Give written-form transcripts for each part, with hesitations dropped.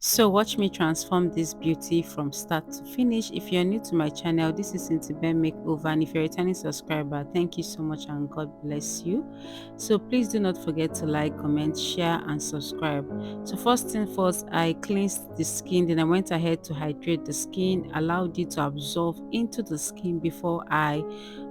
So watch me transform this beauty from start to finish. If you're new to my channel, this is Cetaphil Makeover, and if you're a returning subscriber, thank you so much and God bless you. So please do not forget to like, comment, share and subscribe. So first thing first, I cleansed the skin, then I went ahead to hydrate the skin, allowed it to absorb into the skin before I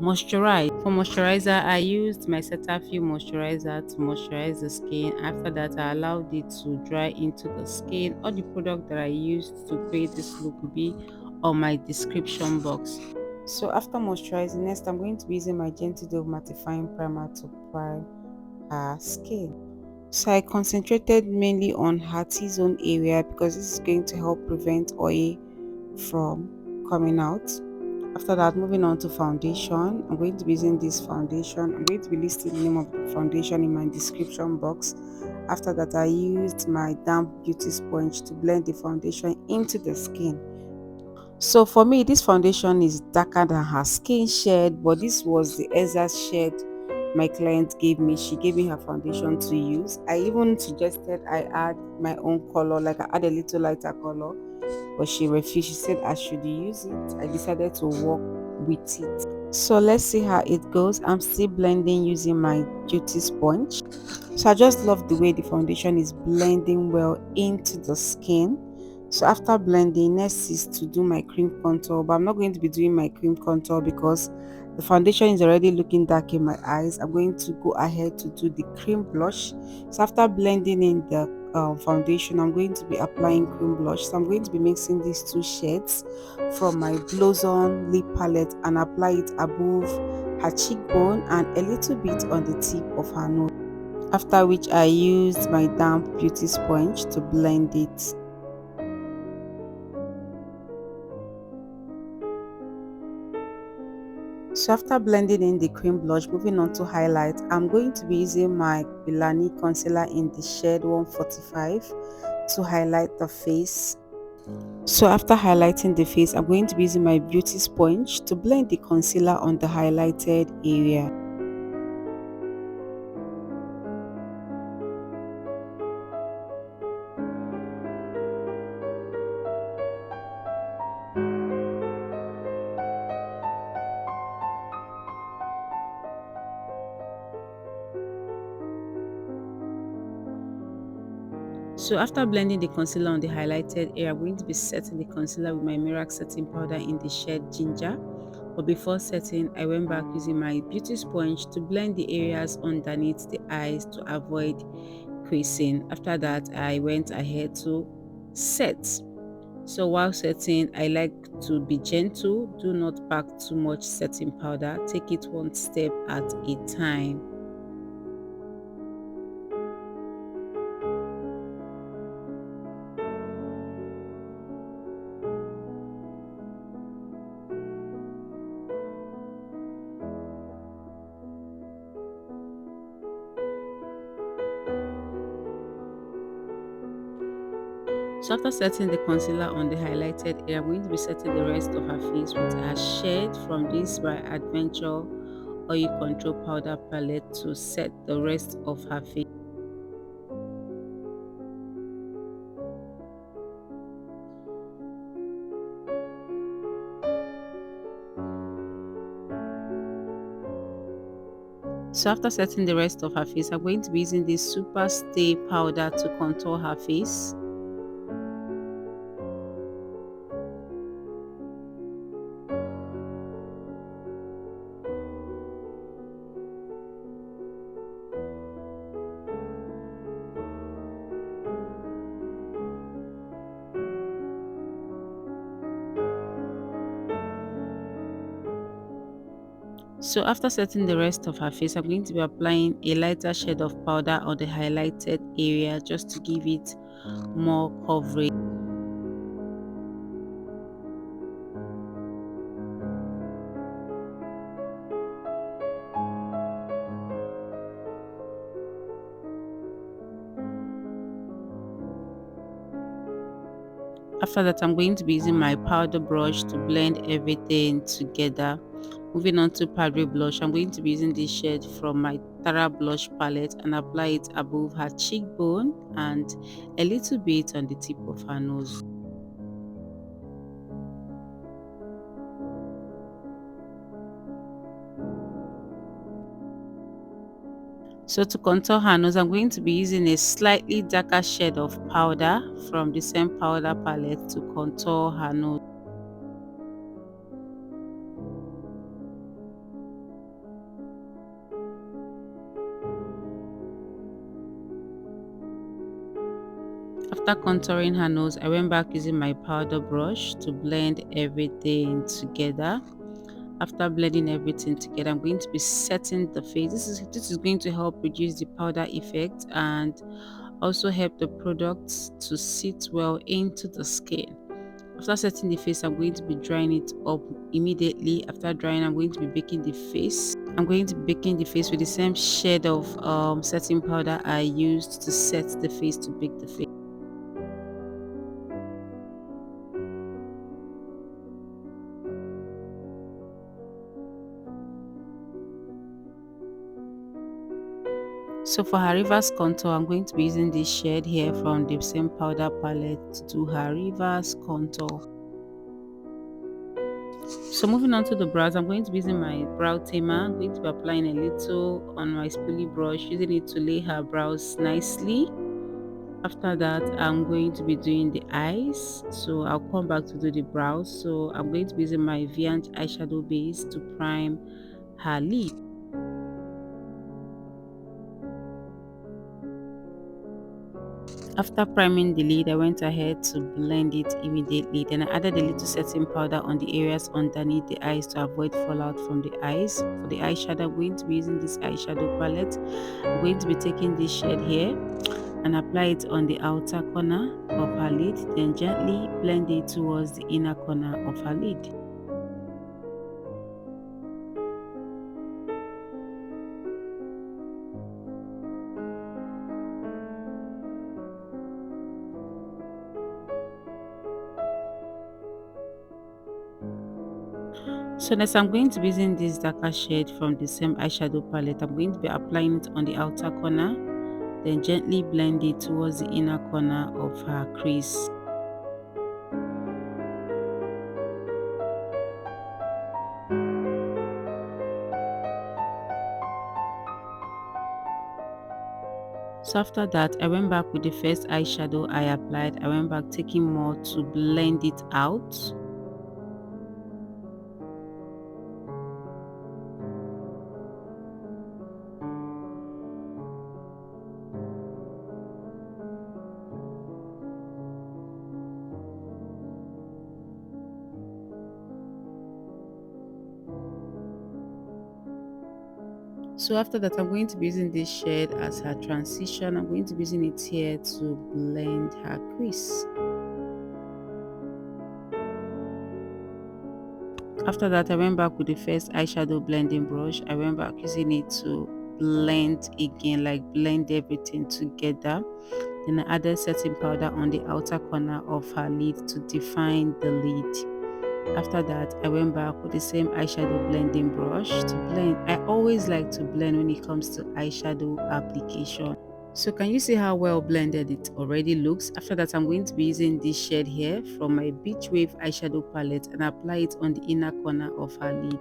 moisturize. For moisturizer, I used my Cetaphil moisturizer to moisturize the skin. After that, I allowed it to dry into the skin. All the product that I used to create this look will be on my description box. So after moisturizing, next I'm going to be using my Gentle Dove mattifying primer to prime her skin. So I concentrated mainly on her T-zone area because this is going to help prevent oil from coming out. After that, moving on to foundation, I'm going to be using this foundation. I'm going to be listing the name of the foundation in my description box. After that, I used my damp beauty sponge to blend the foundation into the skin. So for me, this foundation is darker than her skin shade, but this was the exact shade my client gave me. She gave me her foundation to use. I even suggested I add my own color, like I add a little lighter color, but she refused. She said I should use it. I decided to work with it. So let's see how it goes. I'm still blending using my beauty sponge. So I just love the way the foundation is blending well into the skin. So after blending, next is to do my cream contour, but I'm not going to be doing my cream contour because the foundation is already looking dark in my eyes. I'm going to go ahead to do the cream blush. So after blending in the foundation, I'm going to be applying cream blush. So I'm going to be mixing these two shades from my Blossom lip palette and apply it above her cheekbone and a little bit on the tip of her nose. After which I used my damp beauty sponge to blend it. So after blending in the cream blush, moving on to highlight, I'm going to be using my Milani concealer in the shade 145 to highlight the face. So after highlighting the face, I'm going to be using my beauty sponge to blend the concealer on the highlighted area. So after blending the concealer on the highlighted area, I'm going to be setting the concealer with my merak setting powder in the shade ginger. But before setting, I went back using my beauty sponge to blend the areas underneath the eyes to avoid creasing. After that, I went ahead to set. So while setting, I like to be gentle. Do not pack too much setting powder. Take it one step at a time. So after setting the concealer on the highlighted area, I'm going to be setting the rest of her face with a shade from this by Adventure Oil Control Powder Palette to set the rest of her face. So after setting the rest of her face, I'm going to be using this Super Stay powder to contour her face. So after setting the rest of her face, I'm going to be applying a lighter shade of powder on the highlighted area just to give it more coverage. After that, I'm going to be using my powder brush to blend everything together. Moving on to powder blush, I'm going to be using this shade from my Tara blush palette and apply it above her cheekbone and a little bit on the tip of her nose. So to contour her nose, I'm going to be using a slightly darker shade of powder from the same powder palette to contour her nose. After contouring her nose, I went back using my powder brush to blend everything together. After blending everything together, I'm going to be setting the face. This is going to help reduce the powder effect and also help the products to sit well into the skin. After setting the face, I'm going to be drying it up immediately. After drying, I'm going to be baking the face. I'm going to be baking the face with the same shade of setting powder I used to set the face to bake the face. So for her reverse contour, I'm going to be using this shade here from the same powder palette to do her reverse contour. So moving on to the brows, I'm going to be using my brow tamer. I'm going to be applying a little on my spoolie brush, using it to lay her brows nicely. After that, I'm going to be doing the eyes. So I'll come back to do the brows. So I'm going to be using my Viant eyeshadow base to prime her lid. After priming the lid, I went ahead to blend it immediately. Then I added a little setting powder on the areas underneath the eyes to avoid fallout from the eyes. For the eyeshadow, I'm going to be using this eyeshadow palette. I'm going to be taking this shade here and apply it on the outer corner of her lid. Then gently blend it towards the inner corner of her lid. So next I'm going to be using this darker shade from the same eyeshadow palette. I'm going to be applying it on the outer corner, then gently blend it towards the inner corner of her crease. So after that, I went back with the first eyeshadow I applied. I went back taking more to blend it out. So after that, I'm going to be using this shade as her transition. I'm going to be using it here to blend her crease. After that, I went back with the first eyeshadow blending brush. I went back using it to blend again, like blend everything together. Then I added setting powder on the outer corner of her lid to define the lid. After that, I went back with the same eyeshadow blending brush to blend. I always like to blend when it comes to eyeshadow application. So can you see how well blended it already looks? After that, I'm going to be using this shade here from my Beach Wave eyeshadow palette and apply it on the inner corner of her lid.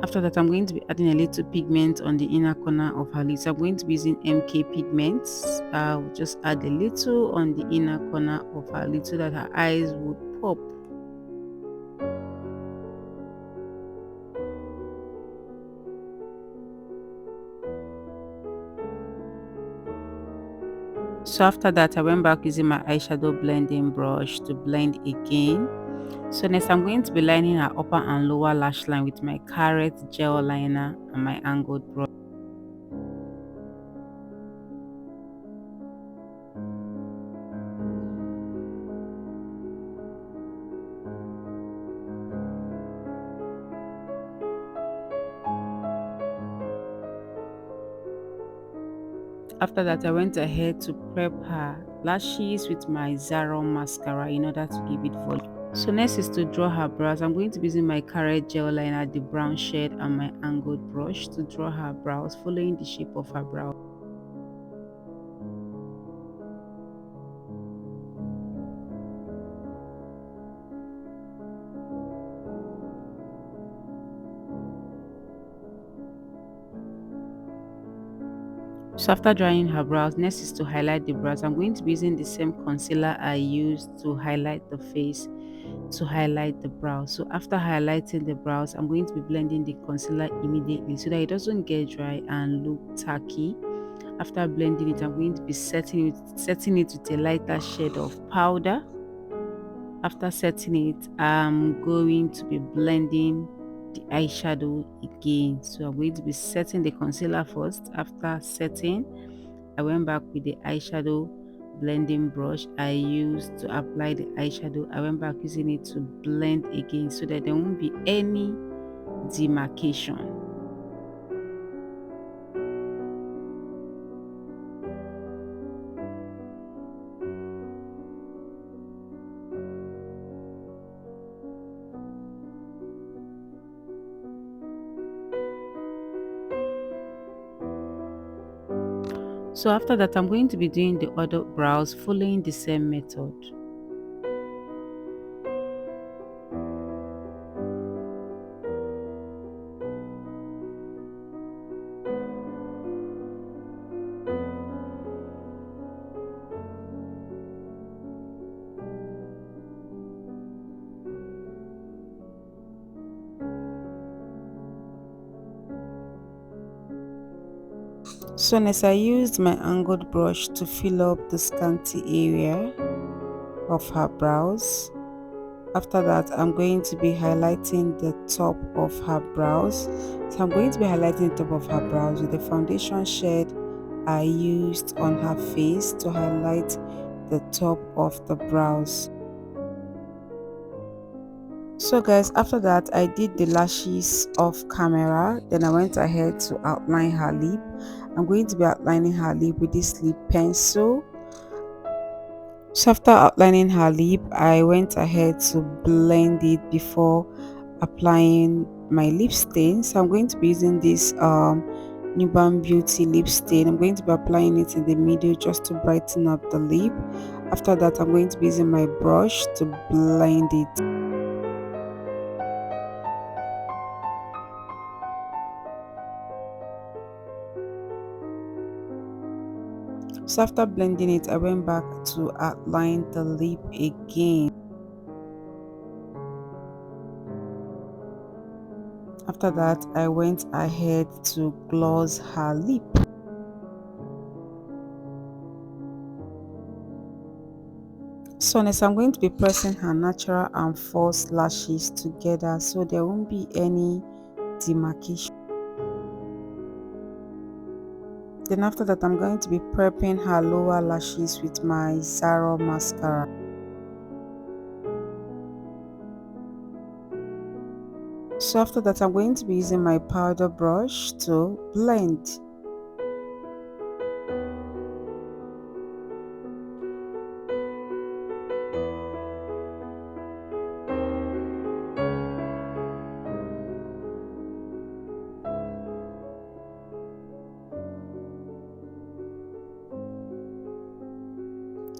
After that, I'm going to be adding a little pigment on the inner corner of her lid. So I'm going to be using MK pigments. I'll just add a little on the inner corner of her lid so that her eyes would pop. So after that, I went back using my eyeshadow blending brush to blend again. So next, I'm going to be lining her upper and lower lash line with my carrot gel liner and my angled brush. After that, I went ahead to prep her lashes with my Zaron mascara in order to give it volume. So next is to draw her brows. I'm going to be using my Karite gel liner, the brown shade, and my angled brush to draw her brows, following the shape of her brow. So after drawing her brows, next is to highlight the brows. I'm going to be using the same concealer I used to highlight the face to highlight the brows. So after highlighting the brows, I'm going to be blending the concealer immediately so that it doesn't get dry and look tacky. After blending it, I'm going to be setting it with a lighter shade of powder. After setting it, I'm going to be blending the eyeshadow again. So I'm going to be setting the concealer first. After setting, I went back with the eyeshadow blending brush I used to apply the eyeshadow. I went back using it to blend again so that there won't be any demarcation. So after that, I'm going to be doing the other brows following the same method. So next I used my angled brush to fill up the scanty area of her brows. After that, I'm going to be highlighting the top of her brows. So I'm going to be highlighting the top of her brows with the foundation shade I used on her face to highlight the top of the brows. So guys, after that I did the lashes off camera, then I went ahead to outline her lip. I'm going to be outlining her lip with this lip pencil. So after outlining her lip, I went ahead to blend it before applying my lip stain. So I'm going to be using this Nubanbeauty lip stain. I'm going to be applying it in the middle just to brighten up the lip. After that, I'm going to be using my brush to blend it. So after blending it, I went back to outline the lip again. After that, I went ahead to gloss her lip. So next, I'm going to be pressing her natural and false lashes together so there won't be any demarcation. Then after that, I'm going to be prepping her lower lashes with my Zaron mascara. So after that, I'm going to be using my powder brush to blend.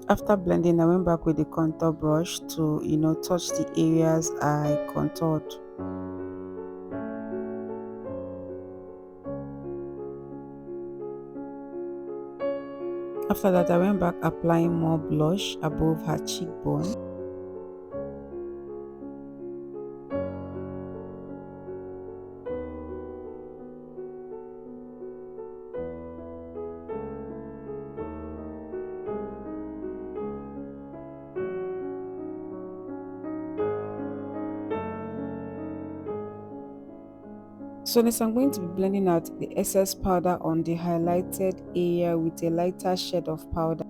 After blending, I went back with the contour brush to, touch the areas I contoured. After that, I went back applying more blush above her cheekbone. So next, I'm going to be blending out the excess powder on the highlighted area with a lighter shade of powder.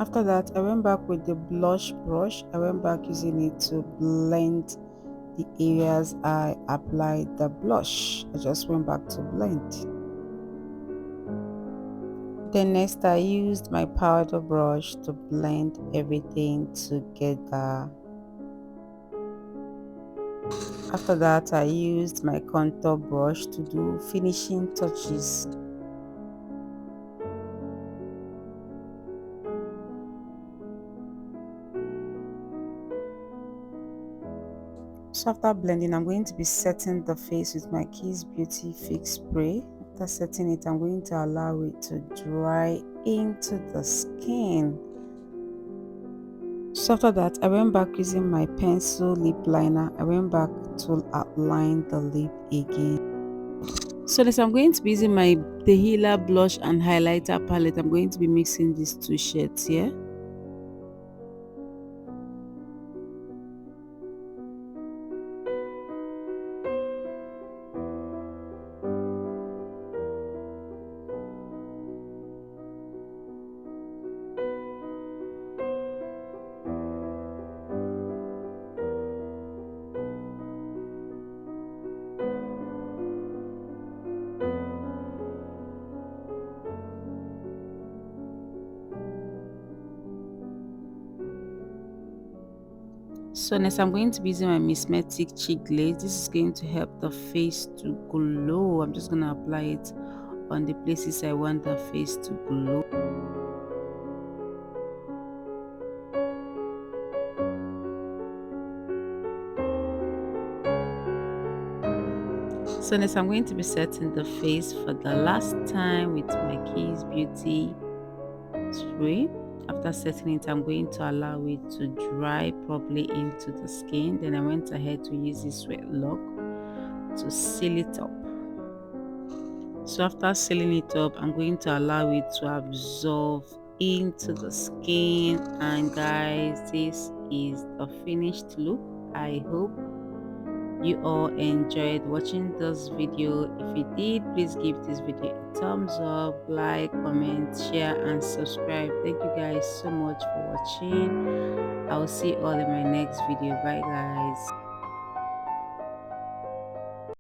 After that, I went back with the blush brush. I went back using it to blend the areas I applied the blush. I just went back to blend. Then next I used my powder brush to blend everything together. After that, I used my contour brush to do finishing touches. So after blending, I'm going to be setting the face with my Kiss Beauty Fix Spray. After setting it, I'm going to allow it to dry into the skin. So after that, I went back using my pencil lip liner. I went back to outline the lip again. So next, I'm going to be using my Tehila blush and highlighter palette. I'm going to be mixing these two shades here. So next I'm going to be using my Mismetic cheek glaze. This is going to help the face to glow. I'm just going to apply it on the places I want the face to glow. So next I'm going to be setting the face for the last time with my Kiss Beauty spray. After setting it, I'm going to allow it to dry properly into the skin. Then I went ahead to use this wet lock to seal it up. So after sealing it up, I'm going to allow it to absorb into the skin. And guys, this is the finished look. I hope you all enjoyed watching this video. If you did, please give this video a thumbs up, like, comment, share and subscribe. Thank you guys so much for watching. I will see you all in my next video. Bye guys.